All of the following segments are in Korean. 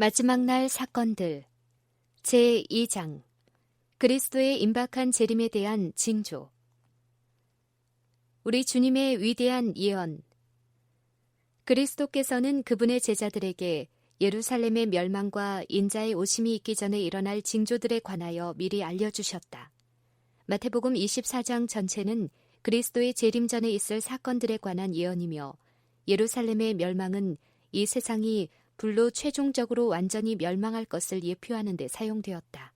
마지막 날 사건들 제2장 그리스도의 임박한 재림에 대한 징조. 우리 주님의 위대한 예언. 그리스도께서는 그분의 제자들에게 예루살렘의 멸망과 인자의 오심이 있기 전에 일어날 징조들에 관하여 미리 알려주셨다. 마태복음 24장 전체는 그리스도의 재림 전에 있을 사건들에 관한 예언이며 예루살렘의 멸망은 이 세상이 불로 최종적으로 완전히 멸망할 것을 예표하는 데 사용되었다.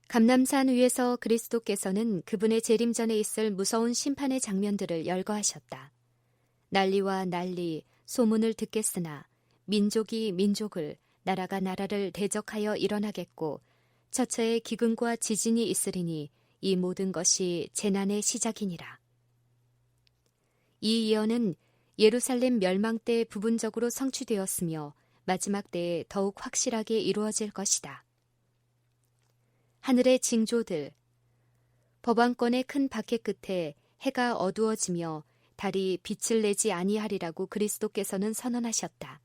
감람산 위에서 그리스도께서는 그분의 재림 전에 있을 무서운 심판의 장면들을 열거하셨다. 난리와 난리, 소문을 듣겠으나 민족이 민족을, 나라가 나라를 대적하여 일어나겠고 처처에 기근과 지진이 있으리니 이 모든 것이 재난의 시작이니라. 이 예언은 예루살렘 멸망 때 부분적으로 성취되었으며 마지막 때에 더욱 확실하게 이루어질 것이다. 하늘의 징조들. 법왕권의 큰 박해 끝에 해가 어두워지며 달이 빛을 내지 아니하리라고 그리스도께서는 선언하셨다.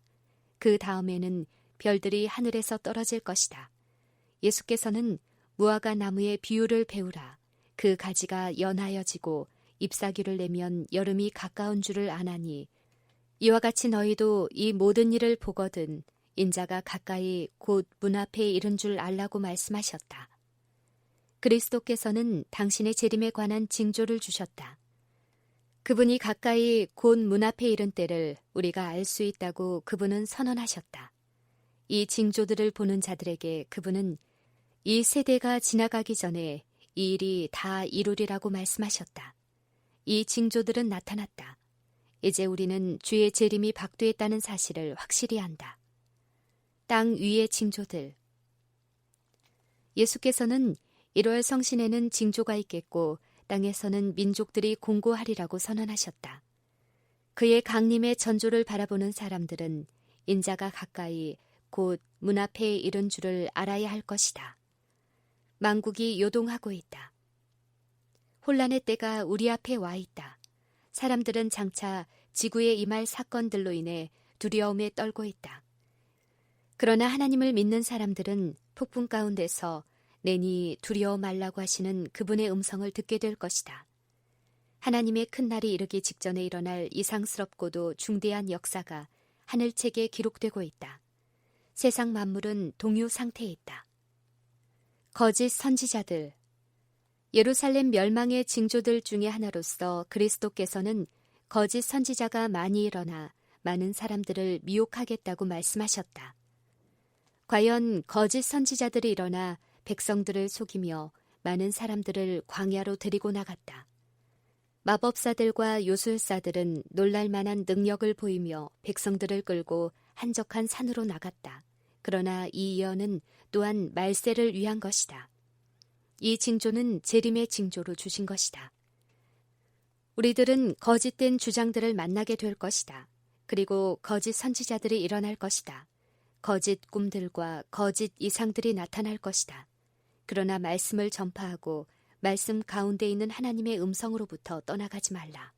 그 다음에는 별들이 하늘에서 떨어질 것이다. 예수께서는 무화과 나무의 비유를 배우라. 그 가지가 연하여지고 잎사귀를 내면 여름이 가까운 줄을 아나니 이와 같이 너희도 이 모든 일을 보거든 인자가 가까이 곧 문 앞에 이른 줄 알라고 말씀하셨다. 그리스도께서는 당신의 재림에 관한 징조를 주셨다. 그분이 가까이 곧 문 앞에 이른 때를 우리가 알 수 있다고 그분은 선언하셨다. 이 징조들을 보는 자들에게 그분은 이 세대가 지나가기 전에 이 일이 다 이루리라고 말씀하셨다. 이 징조들은 나타났다. 이제 우리는 주의 재림이 박두했다는 사실을 확실히 안다. 땅 위의 징조들. 예수께서는 1월 성신에는 징조가 있겠고 땅에서는 민족들이 공고하리라고 선언하셨다. 그의 강림의 전조를 바라보는 사람들은 인자가 가까이 곧 문 앞에 이른 줄을 알아야 할 것이다. 만국이 요동하고 있다. 혼란의 때가 우리 앞에 와 있다. 사람들은 장차 지구에 임할 사건들로 인해 두려움에 떨고 있다. 그러나 하나님을 믿는 사람들은 폭풍 가운데서 내니 두려워 말라고 하시는 그분의 음성을 듣게 될 것이다. 하나님의 큰 날이 이르기 직전에 일어날 이상스럽고도 중대한 역사가 하늘책에 기록되고 있다. 세상 만물은 동요 상태에 있다. 거짓 선지자들. 예루살렘 멸망의 징조들 중에 하나로서 그리스도께서는 거짓 선지자가 많이 일어나 많은 사람들을 미혹하겠다고 말씀하셨다. 과연 거짓 선지자들이 일어나 백성들을 속이며 많은 사람들을 광야로 데리고 나갔다. 마법사들과 요술사들은 놀랄만한 능력을 보이며 백성들을 끌고 한적한 산으로 나갔다. 그러나 이 예언은 또한 말세를 위한 것이다. 이 징조는 재림의 징조로 주신 것이다. 우리들은 거짓된 주장들을 만나게 될 것이다. 그리고 거짓 선지자들이 일어날 것이다. 거짓 꿈들과 거짓 이상들이 나타날 것이다. 그러나 말씀을 전파하고 말씀 가운데 있는 하나님의 음성으로부터 떠나가지 말라.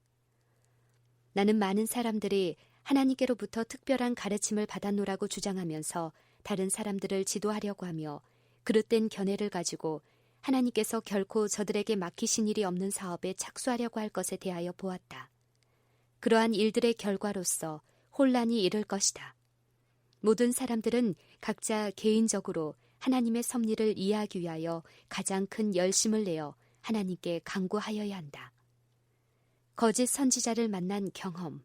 나는 많은 사람들이 하나님께로부터 특별한 가르침을 받았노라고 주장하면서 다른 사람들을 지도하려고 하며 그릇된 견해를 가지고 하나님께서 결코 저들에게 맡기신 일이 없는 사업에 착수하려고 할 것에 대하여 보았다. 그러한 일들의 결과로서 혼란이 이를 것이다. 모든 사람들은 각자 개인적으로 하나님의 섭리를 이해하기 위하여 가장 큰 열심을 내어 하나님께 간구하여야 한다. 거짓 선지자를 만난 경험.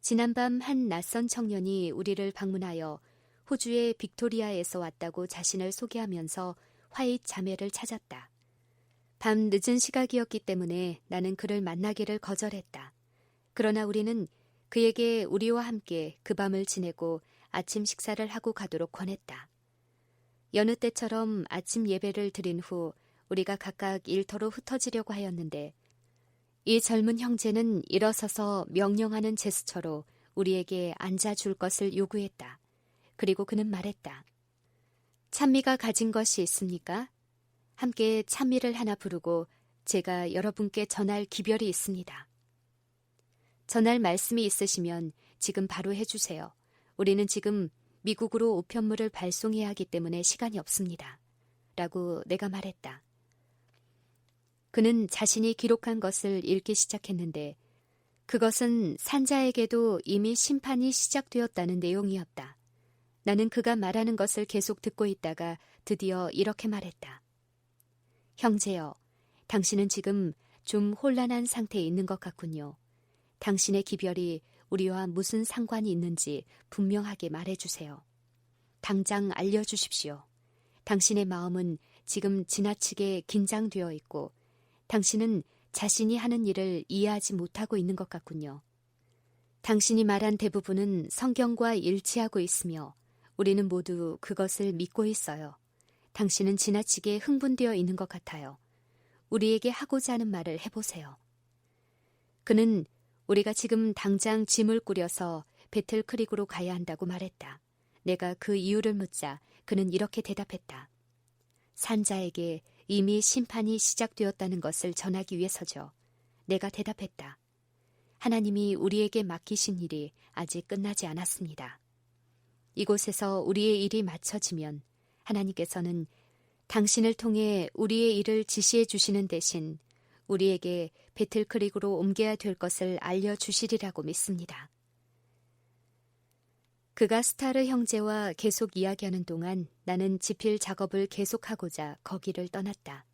지난밤 한 낯선 청년이 우리를 방문하여 호주의 빅토리아에서 왔다고 자신을 소개하면서 화이트 자매를 찾았다. 밤 늦은 시각이었기 때문에 나는 그를 만나기를 거절했다. 그러나 우리는 그에게 우리와 함께 그 밤을 지내고 아침 식사를 하고 가도록 권했다. 여느 때처럼 아침 예배를 드린 후 우리가 각각 일터로 흩어지려고 하였는데 이 젊은 형제는 일어서서 명령하는 제스처로 우리에게 앉아줄 것을 요구했다. 그리고 그는 말했다. 찬미가 가진 것이 있습니까? 함께 찬미를 하나 부르고 제가 여러분께 전할 기별이 있습니다. 전할 말씀이 있으시면 지금 바로 해주세요. 우리는 지금 미국으로 우편물을 발송해야 하기 때문에 시간이 없습니다. 라고 내가 말했다. 그는 자신이 기록한 것을 읽기 시작했는데 그것은 산자에게도 이미 심판이 시작되었다는 내용이었다. 나는 그가 말하는 것을 계속 듣고 있다가 드디어 이렇게 말했다. 형제여, 당신은 지금 좀 혼란한 상태에 있는 것 같군요. 당신의 기별이 우리와 무슨 상관이 있는지 분명하게 말해주세요. 당장 알려주십시오. 당신의 마음은 지금 지나치게 긴장되어 있고 당신은 자신이 하는 일을 이해하지 못하고 있는 것 같군요. 당신이 말한 대부분은 성경과 일치하고 있으며 우리는 모두 그것을 믿고 있어요. 당신은 지나치게 흥분되어 있는 것 같아요. 우리에게 하고자 하는 말을 해보세요. 그는 우리가 지금 당장 짐을 꾸려서 배틀 크릭으로 가야 한다고 말했다. 내가 그 이유를 묻자 그는 이렇게 대답했다. 산자에게 이미 심판이 시작되었다는 것을 전하기 위해서죠. 내가 대답했다. 하나님이 우리에게 맡기신 일이 아직 끝나지 않았습니다. 이곳에서 우리의 일이 마쳐지면 하나님께서는 당신을 통해 우리의 일을 지시해 주시는 대신 우리에게 배틀크릭으로 옮겨야 될 것을 알려주시리라고 믿습니다. 그가 스타르 형제와 계속 이야기하는 동안 나는 지필 작업을 계속하고자 거기를 떠났다.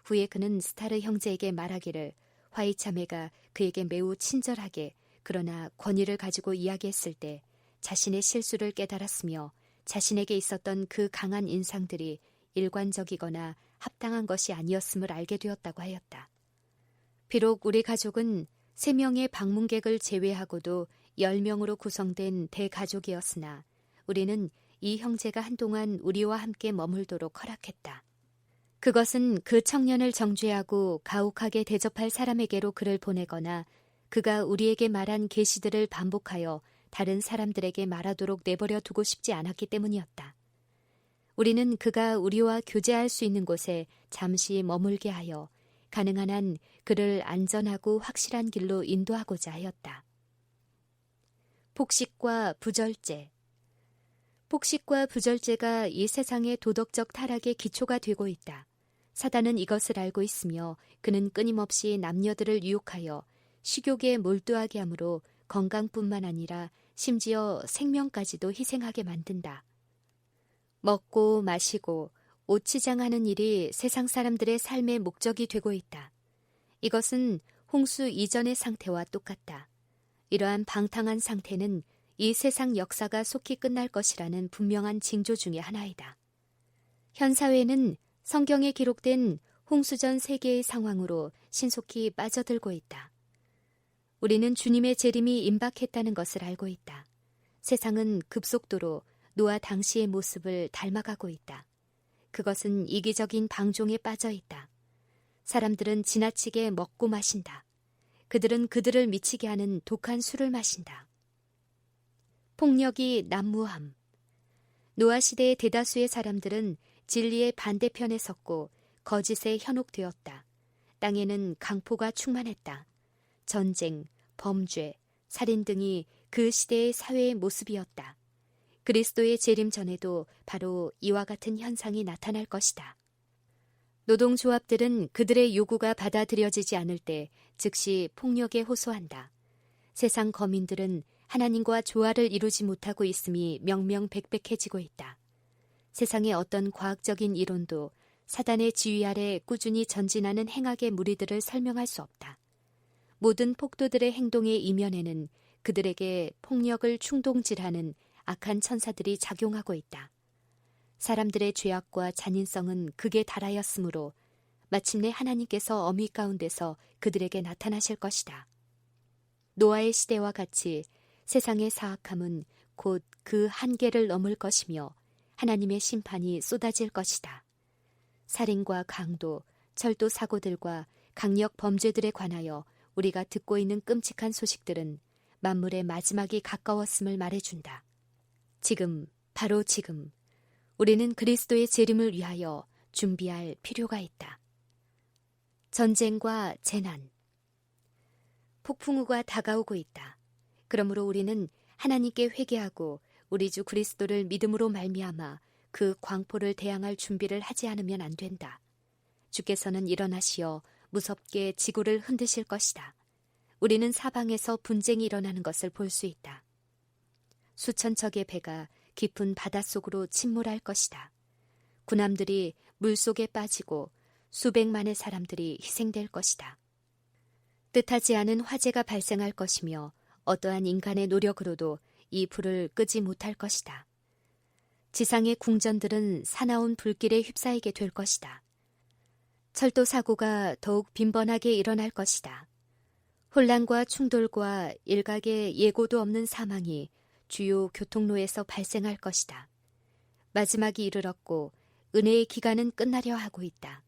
후에 그는 스타르 형제에게 말하기를 화이차메가 그에게 매우 친절하게 그러나 권위를 가지고 이야기했을 때 자신의 실수를 깨달았으며 자신에게 있었던 그 강한 인상들이 일관적이거나 합당한 것이 아니었음을 알게 되었다고 하였다. 비록 우리 가족은 3명의 방문객을 제외하고도 10명으로 구성된 대가족이었으나 우리는 이 형제가 한동안 우리와 함께 머물도록 허락했다. 그것은 그 청년을 정죄하고 가혹하게 대접할 사람에게로 그를 보내거나 그가 우리에게 말한 계시들을 반복하여 다른 사람들에게 말하도록 내버려 두고 싶지 않았기 때문이었다. 우리는 그가 우리와 교제할 수 있는 곳에 잠시 머물게 하여 가능한 한 그를 안전하고 확실한 길로 인도하고자 하였다. 폭식과 부절제. 폭식과 부절제가 이 세상의 도덕적 타락의 기초가 되고 있다. 사단은 이것을 알고 있으며 그는 끊임없이 남녀들을 유혹하여 식욕에 몰두하게 하므로 건강뿐만 아니라 심지어 생명까지도 희생하게 만든다. 먹고 마시고 옷치장하는 일이 세상 사람들의 삶의 목적이 되고 있다. 이것은 홍수 이전의 상태와 똑같다. 이러한 방탕한 상태는 이 세상 역사가 속히 끝날 것이라는 분명한 징조 중의 하나이다. 현 사회는 성경에 기록된 홍수전 세계의 상황으로 신속히 빠져들고 있다. 우리는 주님의 재림이 임박했다는 것을 알고 있다. 세상은 급속도로 노아 당시의 모습을 닮아가고 있다. 그것은 이기적인 방종에 빠져 있다. 사람들은 지나치게 먹고 마신다. 그들은 그들을 미치게 하는 독한 술을 마신다. 폭력이 난무함. 노아 시대의 대다수의 사람들은 진리의 반대편에 섰고 거짓에 현혹되었다. 땅에는 강포가 충만했다. 전쟁, 범죄, 살인 등이 그 시대의 사회의 모습이었다. 그리스도의 재림 전에도 바로 이와 같은 현상이 나타날 것이다. 노동조합들은 그들의 요구가 받아들여지지 않을 때 즉시 폭력에 호소한다. 세상 거민들은 하나님과 조화를 이루지 못하고 있음이 명명백백해지고 있다. 세상의 어떤 과학적인 이론도 사단의 지휘 아래 꾸준히 전진하는 행악의 무리들을 설명할 수 없다. 모든 폭도들의 행동의 이면에는 그들에게 폭력을 충동질하는 악한 천사들이 작용하고 있다. 사람들의 죄악과 잔인성은 극에 달하였으므로 마침내 하나님께서 어미 가운데서 그들에게 나타나실 것이다. 노아의 시대와 같이 세상의 사악함은 곧 그 한계를 넘을 것이며 하나님의 심판이 쏟아질 것이다. 살인과 강도, 철도 사고들과 강력 범죄들에 관하여 우리가 듣고 있는 끔찍한 소식들은 만물의 마지막이 가까웠음을 말해준다. 지금, 바로 지금 우리는 그리스도의 재림을 위하여 준비할 필요가 있다. 전쟁과 재난. 폭풍우가 다가오고 있다. 그러므로 우리는 하나님께 회개하고 우리 주 그리스도를 믿음으로 말미암아 그 광포를 대항할 준비를 하지 않으면 안 된다. 주께서는 일어나시어 무섭게 지구를 흔드실 것이다. 우리는 사방에서 분쟁이 일어나는 것을 볼 수 있다. 수천 척의 배가 깊은 바닷속으로 침몰할 것이다. 군함들이 물속에 빠지고 수백만의 사람들이 희생될 것이다. 뜻하지 않은 화재가 발생할 것이며 어떠한 인간의 노력으로도 이 불을 끄지 못할 것이다. 지상의 궁전들은 사나운 불길에 휩싸이게 될 것이다. 철도 사고가 더욱 빈번하게 일어날 것이다. 혼란과 충돌과 일각의 예고도 없는 사망이 주요 교통로에서 발생할 것이다. 마지막이 이르렀고 은혜의 기간은 끝나려 하고 있다.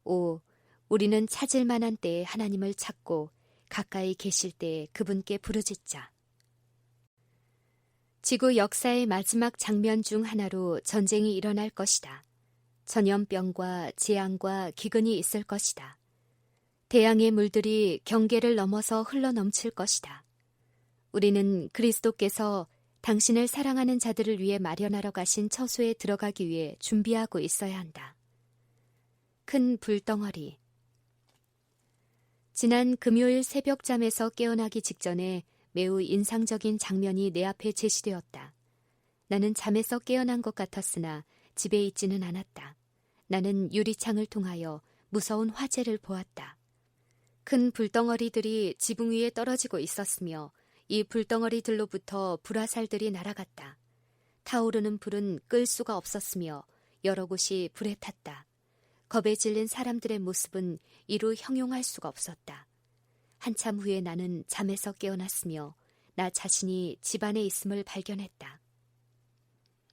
오, 우리는 찾을 만한 때에 하나님을 찾고 가까이 계실 때에 그분께 부르짖자. 지구 역사의 마지막 장면 중 하나로 전쟁이 일어날 것이다. 전염병과 재앙과 기근이 있을 것이다. 대양의 물들이 경계를 넘어서 흘러넘칠 것이다. 우리는 그리스도께서 당신을 사랑하는 자들을 위해 마련하러 가신 처소에 들어가기 위해 준비하고 있어야 한다. 큰 불덩어리. 지난 금요일 새벽잠에서 깨어나기 직전에 매우 인상적인 장면이 내 앞에 제시되었다. 나는 잠에서 깨어난 것 같았으나 집에 있지는 않았다. 나는 유리창을 통하여 무서운 화재를 보았다. 큰 불덩어리들이 지붕 위에 떨어지고 있었으며 이 불덩어리들로부터 불화살들이 날아갔다. 타오르는 불은 끌 수가 없었으며 여러 곳이 불에 탔다. 겁에 질린 사람들의 모습은 이루 형용할 수가 없었다. 한참 후에 나는 잠에서 깨어났으며 나 자신이 집안에 있음을 발견했다.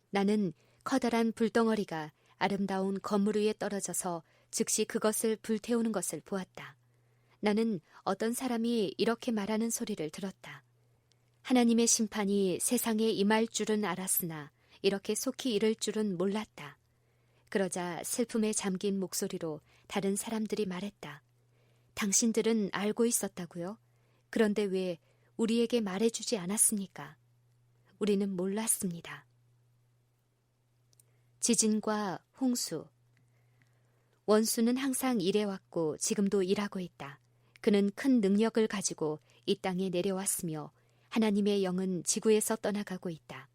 나는 커다란 불덩어리가 아름다운 건물 위에 떨어져서 즉시 그것을 불태우는 것을 보았다. 나는 어떤 사람이 이렇게 말하는 소리를 들었다. 하나님의 심판이 세상에 임할 줄은 알았으나 이렇게 속히 이를 줄은 몰랐다. 그러자 슬픔에 잠긴 목소리로 다른 사람들이 말했다. 당신들은 알고 있었다고요? 그런데 왜 우리에게 말해주지 않았습니까? 우리는 몰랐습니다. 지진과 홍수. 원수는 항상 일해왔고 지금도 일하고 있다. 그는 큰 능력을 가지고 이 땅에 내려왔으며 하나님의 영은 지구에서 떠나가고 있다.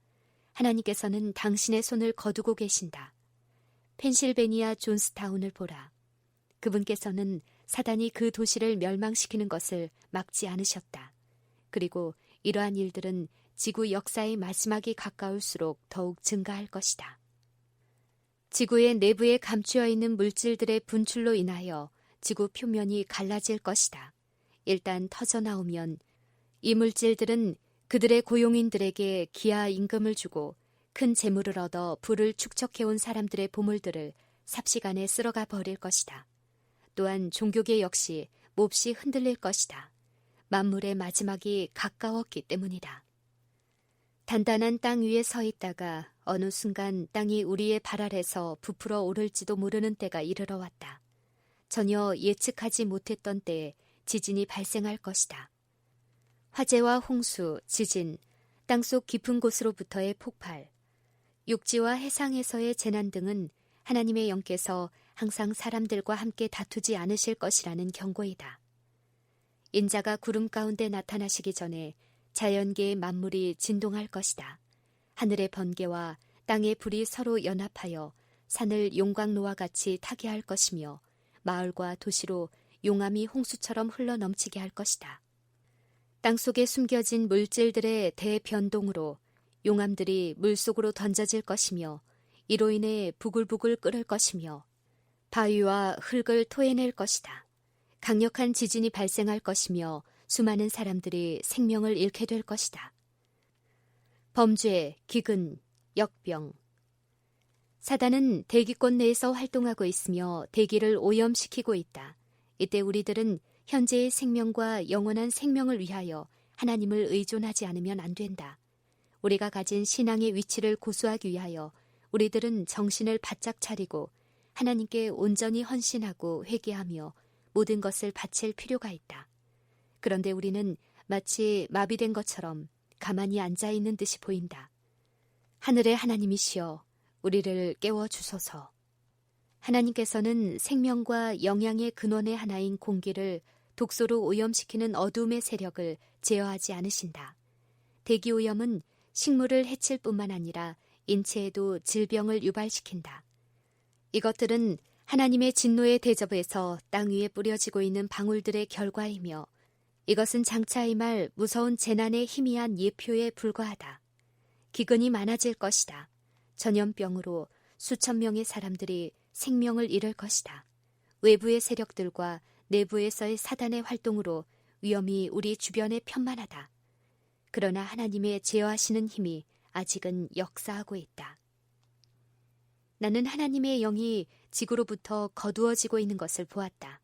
하나님께서는 당신의 손을 거두고 계신다. 펜실베니아 존스타운을 보라. 그분께서는 사단이 그 도시를 멸망시키는 것을 막지 않으셨다. 그리고 이러한 일들은 지구 역사의 마지막이 가까울수록 더욱 증가할 것이다. 지구의 내부에 감추어 있는 물질들의 분출로 인하여 지구 표면이 갈라질 것이다. 일단 터져나오면 이 물질들은 그들의 고용인들에게 기하 임금을 주고 큰 재물을 얻어 부를 축적해온 사람들의 보물들을 삽시간에 쓸어가 버릴 것이다. 또한 종교계 역시 몹시 흔들릴 것이다. 만물의 마지막이 가까웠기 때문이다. 단단한 땅 위에 서 있다가 어느 순간 땅이 우리의 발 아래서 부풀어 오를지도 모르는 때가 이르러 왔다. 전혀 예측하지 못했던 때에 지진이 발생할 것이다. 화재와 홍수, 지진, 땅속 깊은 곳으로부터의 폭발, 육지와 해상에서의 재난 등은 하나님의 영께서 항상 사람들과 함께 다투지 않으실 것이라는 경고이다. 인자가 구름 가운데 나타나시기 전에 자연계의 만물이 진동할 것이다. 하늘의 번개와 땅의 불이 서로 연합하여 산을 용광로와 같이 타게 할 것이며 마을과 도시로 용암이 홍수처럼 흘러넘치게 할 것이다. 땅속에 숨겨진 물질들의 대변동으로 용암들이 물속으로 던져질 것이며 이로 인해 부글부글 끓을 것이며 바위와 흙을 토해낼 것이다. 강력한 지진이 발생할 것이며 수많은 사람들이 생명을 잃게 될 것이다. 범죄, 기근, 역병. 사단은 대기권 내에서 활동하고 있으며 대기를 오염시키고 있다. 이때 우리들은 현재의 생명과 영원한 생명을 위하여 하나님을 의존하지 않으면 안 된다. 우리가 가진 신앙의 위치를 고수하기 위하여 우리들은 정신을 바짝 차리고 하나님께 온전히 헌신하고 회개하며 모든 것을 바칠 필요가 있다. 그런데 우리는 마치 마비된 것처럼 가만히 앉아 있는 듯이 보인다. 하늘의 하나님이시여 우리를 깨워주소서. 하나님께서는 생명과 영양의 근원의 하나인 공기를 독소로 오염시키는 어둠의 세력을 제어하지 않으신다. 대기오염은 식물을 해칠 뿐만 아니라 인체에도 질병을 유발시킨다. 이것들은 하나님의 진노의 대접에서 땅 위에 뿌려지고 있는 방울들의 결과이며 이것은 장차 임할 무서운 재난의 희미한 예표에 불과하다. 기근이 많아질 것이다. 전염병으로 수천 명의 사람들이 생명을 잃을 것이다. 외부의 세력들과 내부에서의 사단의 활동으로 위험이 우리 주변에 편만하다. 그러나 하나님의 제어하시는 힘이 아직은 역사하고 있다. 나는 하나님의 영이 지구로부터 거두어지고 있는 것을 보았다.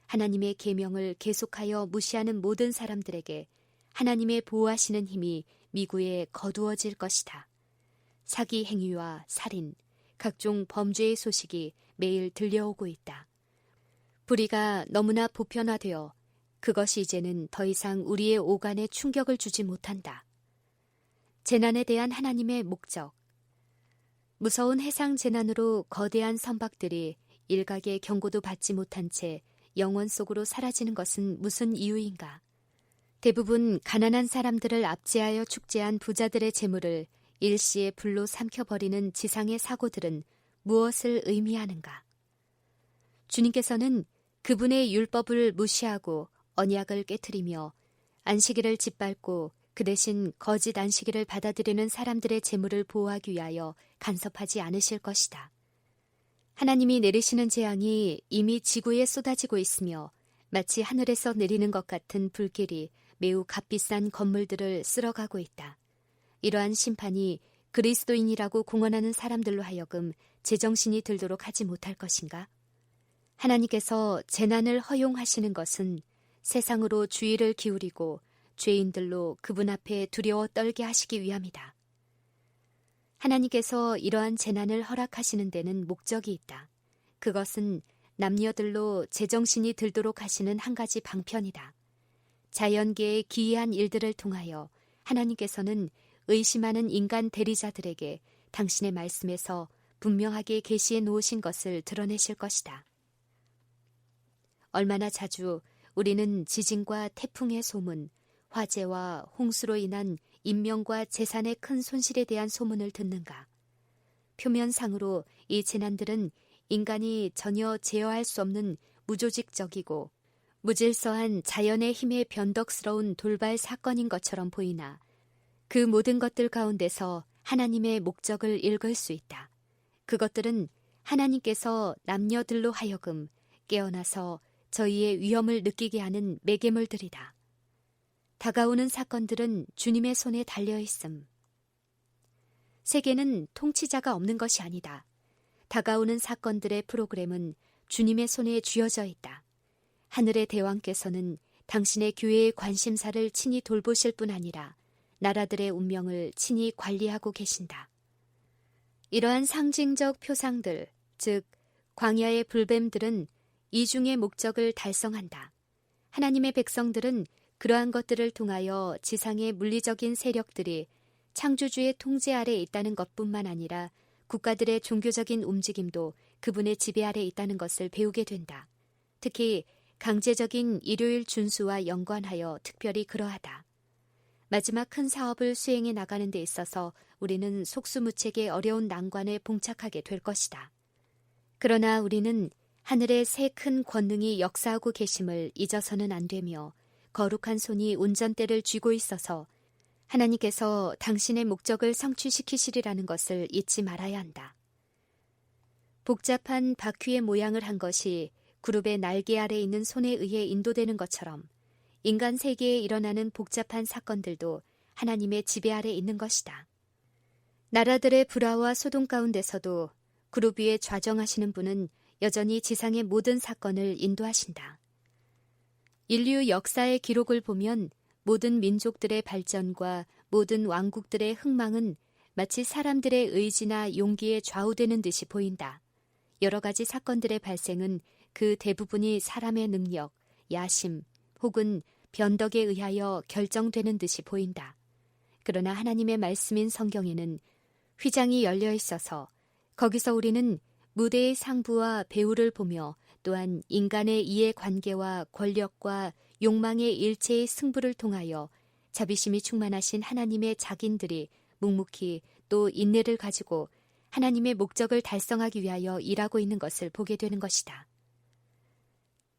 하나님의 계명을 계속하여 무시하는 모든 사람들에게 하나님의 보호하시는 힘이 미구에 거두어질 것이다. 사기 행위와 살인, 각종 범죄의 소식이 매일 들려오고 있다. 불의가 너무나 보편화되어 그것이 이제는 더 이상 우리의 오간에 충격을 주지 못한다. 재난에 대한 하나님의 목적. 무서운 해상 재난으로 거대한 선박들이 일각의 경고도 받지 못한 채 영원 속으로 사라지는 것은 무슨 이유인가? 대부분 가난한 사람들을 압제하여 축제한 부자들의 재물을 일시에 불로 삼켜버리는 지상의 사고들은 무엇을 의미하는가? 주님께서는 그분의 율법을 무시하고 언약을 깨트리며 안식일을 짓밟고 그 대신 거짓 안식일을 받아들이는 사람들의 재물을 보호하기 위하여 간섭하지 않으실 것이다. 하나님이 내리시는 재앙이 이미 지구에 쏟아지고 있으며 마치 하늘에서 내리는 것 같은 불길이 매우 값비싼 건물들을 쓸어가고 있다. 이러한 심판이 그리스도인이라고 공언하는 사람들로 하여금 제정신이 들도록 하지 못할 것인가? 하나님께서 재난을 허용하시는 것은 세상으로 주의를 기울이고 죄인들로 그분 앞에 두려워 떨게 하시기 위함이다. 하나님께서 이러한 재난을 허락하시는 데는 목적이 있다. 그것은 남녀들로 제정신이 들도록 하시는 한 가지 방편이다. 자연계의 기이한 일들을 통하여 하나님께서는 의심하는 인간 대리자들에게 당신의 말씀에서 분명하게 계시해 놓으신 것을 드러내실 것이다. 얼마나 자주 우리는 지진과 태풍의 소문, 화재와 홍수로 인한 인명과 재산의 큰 손실에 대한 소문을 듣는가? 표면상으로 이 재난들은 인간이 전혀 제어할 수 없는 무조직적이고 무질서한 자연의 힘에 변덕스러운 돌발 사건인 것처럼 보이나 그 모든 것들 가운데서 하나님의 목적을 읽을 수 있다. 그것들은 하나님께서 남녀들로 하여금 깨어나서 저희의 위험을 느끼게 하는 매개물들이다. 다가오는 사건들은 주님의 손에 달려있음. 세계는 통치자가 없는 것이 아니다. 다가오는 사건들의 프로그램은 주님의 손에 쥐어져 있다. 하늘의 대왕께서는 당신의 교회의 관심사를 친히 돌보실 뿐 아니라 나라들의 운명을 친히 관리하고 계신다. 이러한 상징적 표상들, 즉 광야의 불뱀들은 이중의 목적을 달성한다. 하나님의 백성들은 그러한 것들을 통하여 지상의 물리적인 세력들이 창조주의 통제 아래 있다는 것뿐만 아니라 국가들의 종교적인 움직임도 그분의 지배 아래 있다는 것을 배우게 된다. 특히 강제적인 일요일 준수와 연관하여 특별히 그러하다. 마지막 큰 사업을 수행해 나가는 데 있어서 우리는 속수무책의 어려운 난관에 봉착하게 될 것이다. 그러나 우리는 하늘의 새 큰 권능이 역사하고 계심을 잊어서는 안 되며 거룩한 손이 운전대를 쥐고 있어서 하나님께서 당신의 목적을 성취시키시리라는 것을 잊지 말아야 한다. 복잡한 바퀴의 모양을 한 것이 그룹의 날개 아래 있는 손에 의해 인도되는 것처럼 인간 세계에 일어나는 복잡한 사건들도 하나님의 지배 아래 있는 것이다. 나라들의 불화와 소동 가운데서도 그룹 위에 좌정하시는 분은 여전히 지상의 모든 사건을 인도하신다. 인류 역사의 기록을 보면 모든 민족들의 발전과 모든 왕국들의 흥망은 마치 사람들의 의지나 용기에 좌우되는 듯이 보인다. 여러 가지 사건들의 발생은 그 대부분이 사람의 능력, 야심 혹은 변덕에 의하여 결정되는 듯이 보인다. 그러나 하나님의 말씀인 성경에는 휘장이 열려 있어서 거기서 우리는 무대의 상부와 배우를 보며 또한 인간의 이해관계와 권력과 욕망의 일체의 승부를 통하여 자비심이 충만하신 하나님의 작인들이 묵묵히 또 인내를 가지고 하나님의 목적을 달성하기 위하여 일하고 있는 것을 보게 되는 것이다.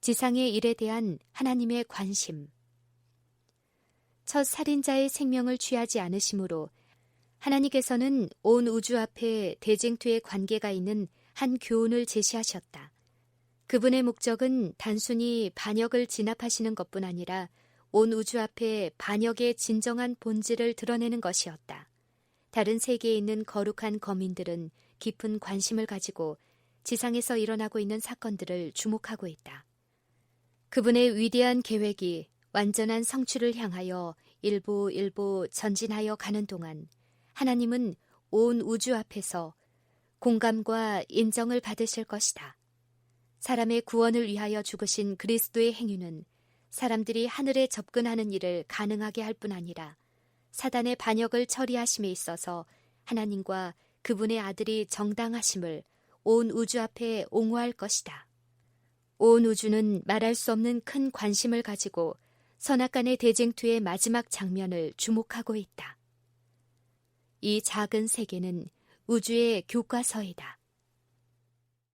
지상의 일에 대한 하나님의 관심. 첫 살인자의 생명을 취하지 않으심으로 하나님께서는 온 우주 앞에 대쟁투의 관계가 있는 한 교훈을 제시하셨다. 그분의 목적은 단순히 반역을 진압하시는 것뿐 아니라 온 우주 앞에 반역의 진정한 본질을 드러내는 것이었다. 다른 세계에 있는 거룩한 거민들은 깊은 관심을 가지고 지상에서 일어나고 있는 사건들을 주목하고 있다. 그분의 위대한 계획이 완전한 성취를 향하여 일부 전진하여 가는 동안 하나님은 온 우주 앞에서 공감과 인정을 받으실 것이다. 사람의 구원을 위하여 죽으신 그리스도의 행위는 사람들이 하늘에 접근하는 일을 가능하게 할 뿐 아니라 사단의 반역을 처리하심에 있어서 하나님과 그분의 아들이 정당하심을 온 우주 앞에 옹호할 것이다. 온 우주는 말할 수 없는 큰 관심을 가지고 선악간의 대쟁투의 마지막 장면을 주목하고 있다. 이 작은 세계는 우주의 교과서이다.